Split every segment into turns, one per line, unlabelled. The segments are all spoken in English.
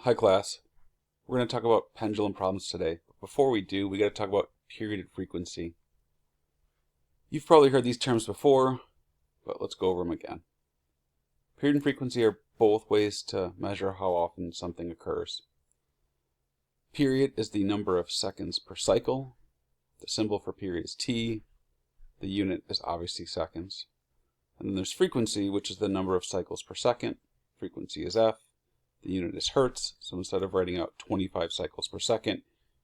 Hi class, we're going to talk about pendulum problems today. But before we do, we got to talk about period and frequency. You've probably heard these terms before, but let's go over them again. Period and frequency are both ways to measure how often something occurs. Period is the number of seconds per cycle. The symbol for period is T. The unit is obviously seconds. And then there's frequency, which is the number of cycles per second. Frequency is F. The unit is hertz, so instead of writing out 25 cycles per second,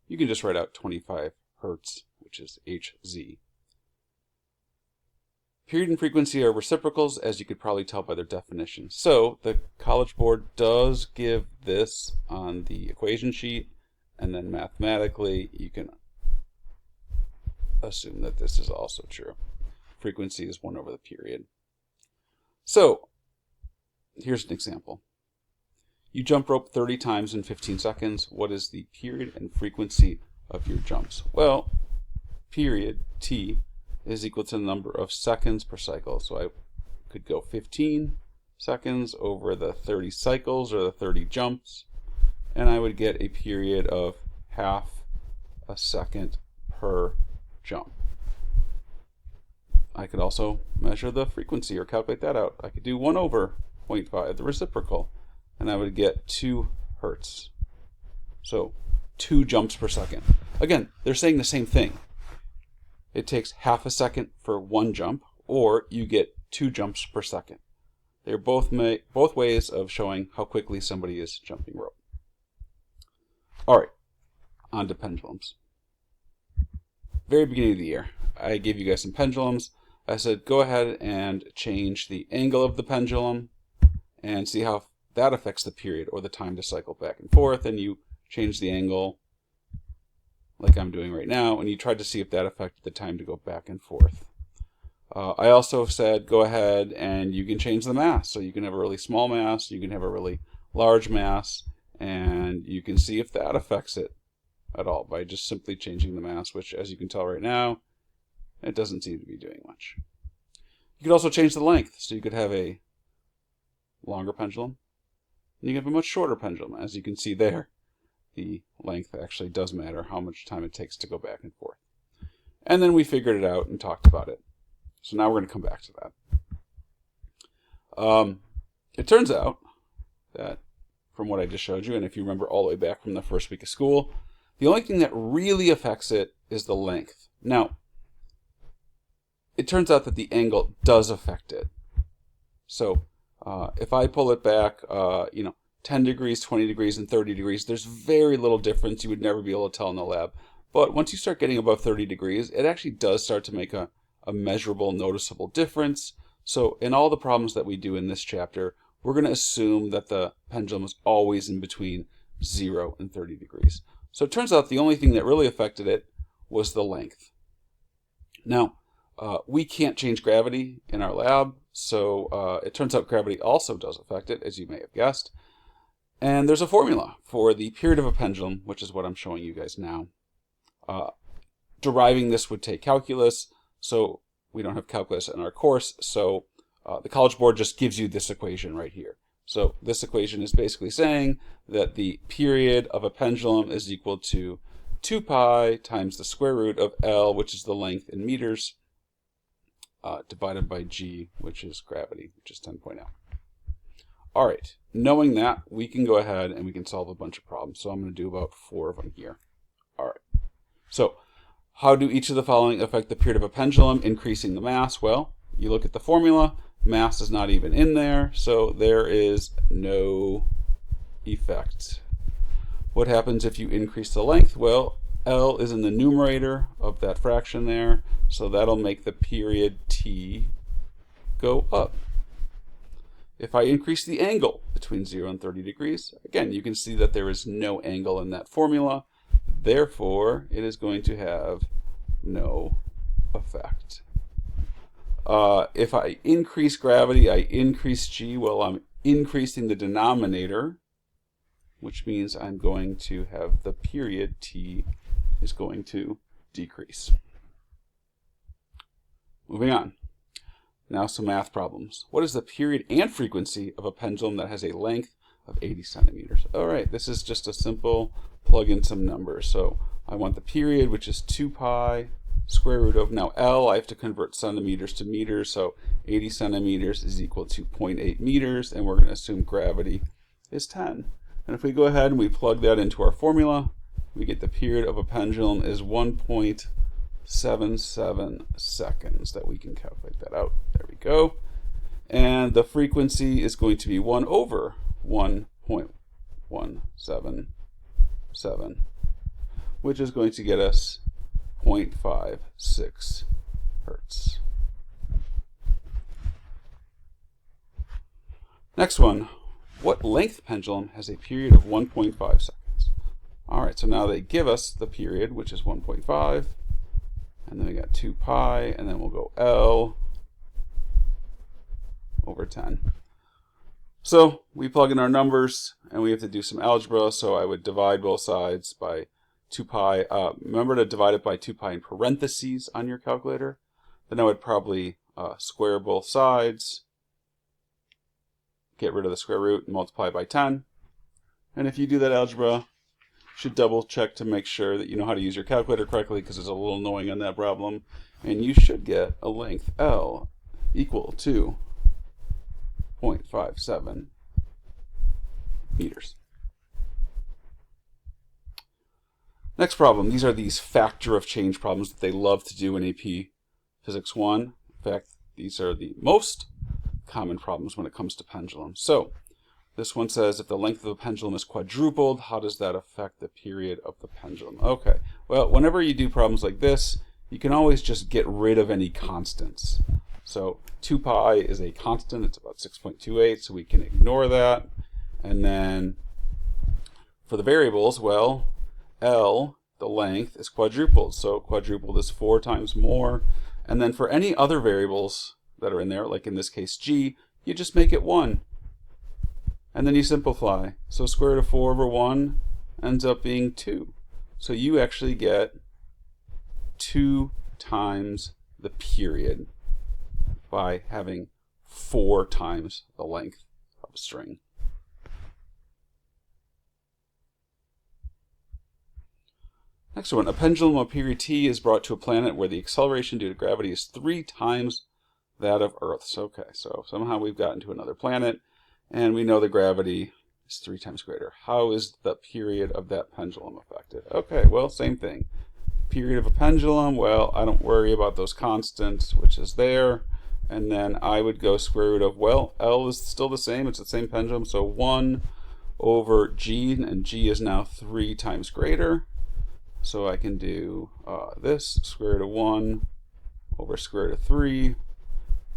you can just write out 25 hertz, which is Hz. Period and frequency are reciprocals, as you could probably tell by their definition. So the College Board does give this on the equation sheet, and then mathematically you can assume that this is also true. Frequency is 1 over the period. So here's an example. You jump rope 30 times in 15 seconds. What is the period and frequency of your jumps? Well, period, T, is equal to the number of seconds per cycle. So I could go 15 seconds over the 30 cycles or the 30 jumps, and I would get a period of half a second per jump. I could also measure the frequency or calculate that out. I could do 1 over 0.5, the reciprocal, and I would get 2 hertz. So 2 jumps per second. Again, they're saying the same thing. It takes half a second for 1 jump, or you get 2 jumps per second. They're both ways of showing how quickly somebody is jumping rope. All right, on to pendulums. Very beginning of the year, I gave you guys some pendulums. I said, go ahead and change the angle of the pendulum and see how that affects the period or the time to cycle back and forth. And you change the angle like I'm doing right now, and you tried to see if that affected the time to go back and forth. I also said, go ahead and you can change the mass. So you can have a really small mass, you can have a really large mass, and you can see if that affects it at all by just simply changing the mass, which, as you can tell right now, it doesn't seem to be doing much. You could also change the length. So you could have a longer pendulum, and you can have a much shorter pendulum. As you can see there, the length actually does matter, how much time it takes to go back and forth. And then we figured it out and talked about it. So now we're going to come back to that. It turns out that, from what I just showed you, and if you remember all the way back from the first week of school, the only thing that really affects it is the length. Now, it turns out that the angle does affect it. So if I pull it back, 10 degrees, 20 degrees, and 30 degrees, there's very little difference. You would never be able to tell in the lab. But once you start getting above 30 degrees, it actually does start to make a measurable, noticeable difference. So in all the problems that we do in this chapter, we're going to assume that the pendulum is always in between 0 and 30 degrees. So it turns out the only thing that really affected it was the length. Now, we can't change gravity in our lab, so it turns out gravity also does affect it, as you may have guessed. And there's a formula for the period of a pendulum, which is what I'm showing you guys now. Deriving this would take calculus, so we don't have calculus in our course, so the College Board just gives you this equation right here. So this equation is basically saying that the period of a pendulum is equal to 2 pi times the square root of L, which is the length in meters, divided by G, which is gravity, which is 10.0. All right, knowing that, we can go ahead and we can solve a bunch of problems. So I'm going to do about 4 of them here. All right, so how do each of the following affect the period of a pendulum? Increasing the mass. Well, you look at the formula, mass is not even in there, so there is no effect. What happens if you increase the length? Well, L is in the numerator of that fraction there, so that'll make the period T go up. If I increase the angle between 0 and 30 degrees, again, you can see that there is no angle in that formula. Therefore, it is going to have no effect. If I increase gravity, I increase G. Well, I'm increasing the denominator, which means I'm going to have the period T is going to decrease. Moving on. Now some math problems. What is the period and frequency of a pendulum that has a length of 80 centimeters. All right, this is just a simple plug in some numbers. So I want the period, which is 2 pi square root of, now L, I have to convert centimeters to meters, so 80 centimeters is equal to 0.8 meters, and we're going to assume gravity is 10. And if we go ahead and we plug that into our formula, we get the period of a pendulum is 1.77 seconds. That we can calculate that out. There we go. And the frequency is going to be 1 over 1.177, which is going to get us 0.56 hertz. Next one, what length pendulum has a period of 1.5 seconds? All right, so now they give us the period, which is 1.5, and then we got 2 pi, and then we'll go L over 10. So we plug in our numbers, and we have to do some algebra, so I would divide both sides by 2 pi. Remember to divide it by 2 pi in parentheses on your calculator. Then I would probably square both sides, get rid of the square root, and multiply by 10. And if you do that algebra, you should double check to make sure that you know how to use your calculator correctly, because it's a little annoying on that problem. And you should get a length L equal to 0.57 meters. Next problem. These are these factor of change problems that they love to do in AP Physics 1. In fact, these are the most common problems when it comes to pendulums. So this one says if the length of a pendulum is quadrupled, how does that affect the period of the pendulum? Okay, well, whenever you do problems like this, you can always just get rid of any constants. So 2 pi is a constant, it's about 6.28, so we can ignore that. And then for the variables, well, L, the length, is quadrupled, so quadrupled is 4 times more. And then for any other variables that are in there, like in this case G, you just make it 1. And then you simplify. So square root of 4 over 1 ends up being 2. So you actually get 2 times the period by having 4 times the length of a string. Next one, a pendulum of period t is brought to a planet where the acceleration due to gravity is 3 times that of Earth's. Okay, so somehow we've gotten to another planet, and we know the gravity is 3 times greater. How is the period of that pendulum affected? Okay, well, same thing. Period of a pendulum, well, I don't worry about those constants, which is there. And then I would go square root of, well, L is still the same. It's the same pendulum, so 1 over G, and G is now 3 times greater. So I can do this, square root of 1 over square root of 3,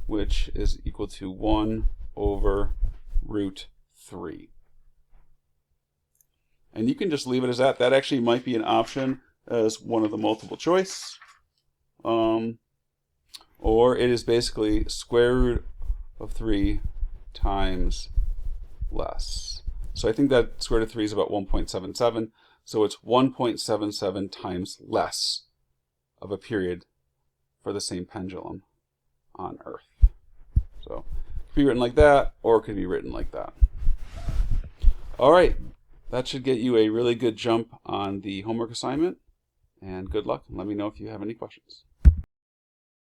which is equal to 1 over root 3. And you can just leave it as that. That actually might be an option as one of the multiple choice. Or it is basically square root of 3 times less. So I think that square root of 3 is about 1.77. So it's 1.77 times less of a period for the same pendulum on Earth. So it could be written like that, or it could be written like that. All right, that should get you a really good jump on the homework assignment. And good luck, and let me know if you have any questions.